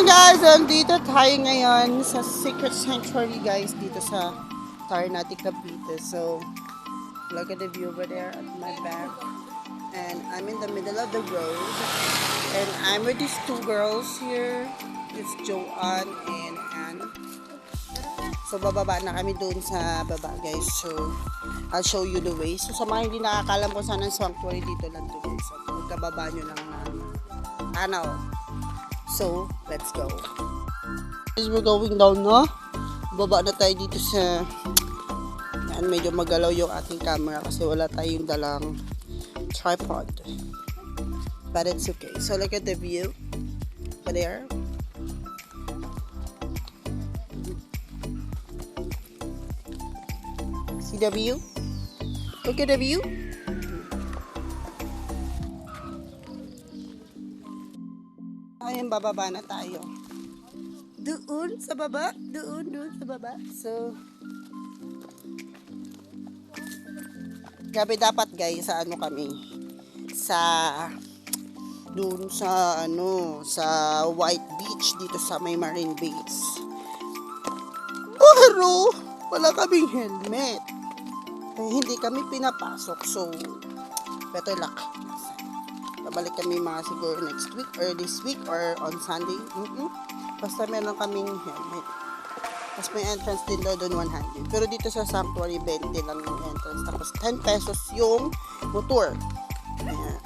Ayan guys, dito tayo ngayon sa Secret Sanctuary guys, dito sa Ternate, Cavite. So, look at the view over there at my back. And I'm in the middle of the road. And I'm with these two girls here. It's Joanne and Anne. So, bababa na kami doon sa baba guys. So, I'll show you the way. So, sa mga hindi nakakalam kung saan ang sanctuary, dito lang to guys. So, pagkababa nyo lang na tanaw. So, let's go. As we're going down, no? Baba na tayo dito sa... Yan, medyo magalaw yung ating camera kasi wala tayong dalang tripod. But it's okay. So, look at the view. Over there. See the view? Look at the view. Ayun, bababa na tayo. Doon sa baba. Doon sa baba. So, gabi dapat guys, sa ano kami? Sa, doon sa, ano, sa White Beach, dito sa may Marine Base. Pero, wala kaming helmet. Hindi kami pinapasok. So, better luck. Babalik kami mga siguro next week or this week or on Sunday. Basta meron kaming helmet. Tapos may entrance din daw doon 100. Pero dito sa Sanctuary, 20 lang yung entrance. Tapos 10 pesos yung motor. Ayan.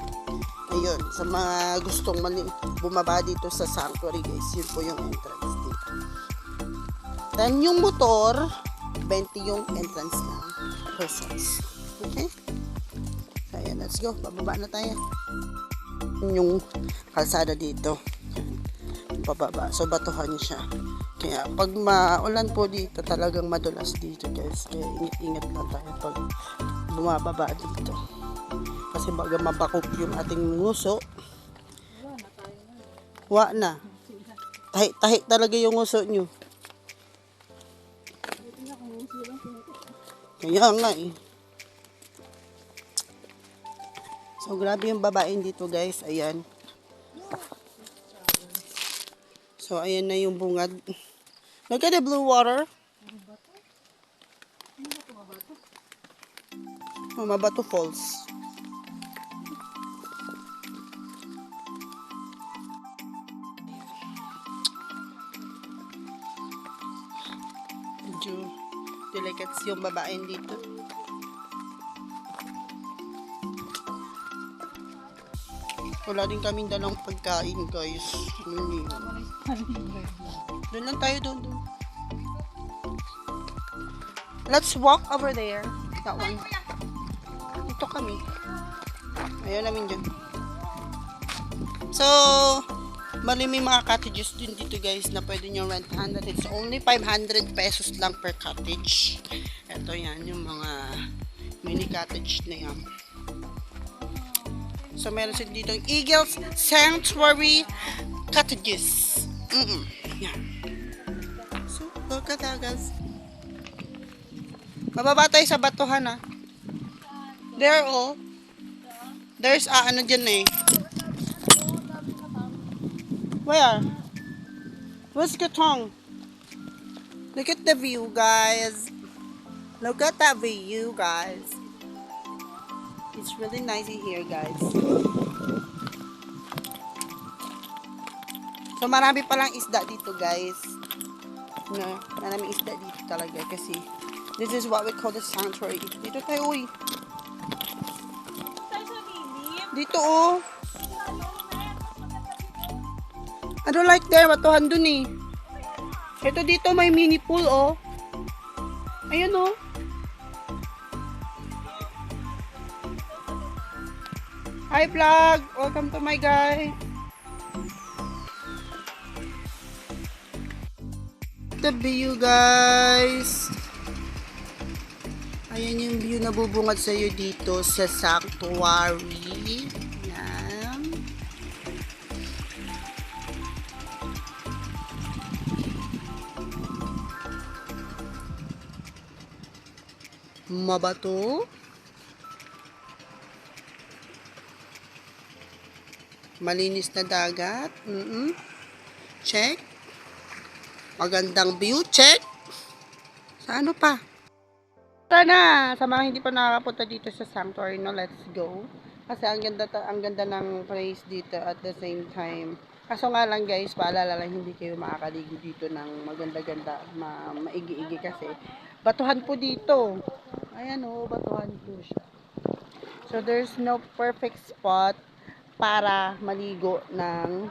Ayun. Sa mga gustong bumaba dito sa Sanctuary guys, yun po yung entrance dito. Then yung motor, 20 yung entrance ng persons. Okay? So ayan, let's go. Bababa na tayo. Yung kalsada dito. Pababa. So batuhan siya. Kaya pag maulan po dito, talagang madulas dito guys. Kaya ingat-ingat lang tayo pag bumababa dito. Kasi baga mabakop yung ating nguso. Wa na. Tahi talaga yung nguso nyo. Kaya nga eh. So, grabe yung babaeng dito guys. Ayan. So, ayan na yung bungad. Look at the blue water. Oh, Mabato Falls. Medyo delicate yung babaeng dito. Wala din kaming dalang pagkain, guys. Doon lang tayo, doon. Let's walk over there. That one. Dito kami. Ayaw namin dyan. So, bali may mga cottages din dito, guys, na pwede nyo rentahan. That it's only 500 pesos lang per cottage. Ito yan, yung mga mini cottage na yan. So, meron sila dito yung Eagles Sanctuary Cottages. Yan. So, look at that, guys. Mababa tayo sa batuhan, ha. There, oh. There's, ano dyan eh. Where? Where's Katong? Look at the view, guys. Look at that view, guys. It's really nice in here, guys. So, marami palang isda dito, guys. No, maraming isda dito talaga kasi this is what we call the sanctuary. Dito tayo, uy. Dito, oh. I don't like there. Matuhan dun, eh. Ito dito, may mini pool, oh. Ayun, oh. Hi vlog! Welcome to my guy. The view guys. Ayan yung view na bubungad sa iyo dito sa sanctuary. Yan. Mabato. Malinis na dagat. check. Magandang view, check. Sa ano pa? Tara na! Sa mga hindi pa nakakapunta dito sa sanctuary, no, let's go. Kasi ang ganda ng place dito at the same time. Kaso nga lang guys, paalala lang, hindi kayo makakaligo dito ng maganda-ganda, maigi-igi kasi. Batuhan po dito. Ayan o, batuhan po siya. So there's no perfect spot para maligo ng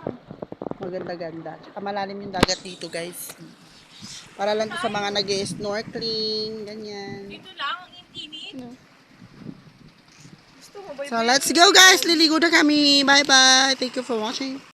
maganda-ganda. Tsaka malalim yung dagat dito guys. Para lang to sa mga nag-snorkeling, ganyan. Dito lang ang intinit. No. Gusto mo ba So let's go guys, liligo na kami. Bye bye. Thank you for watching.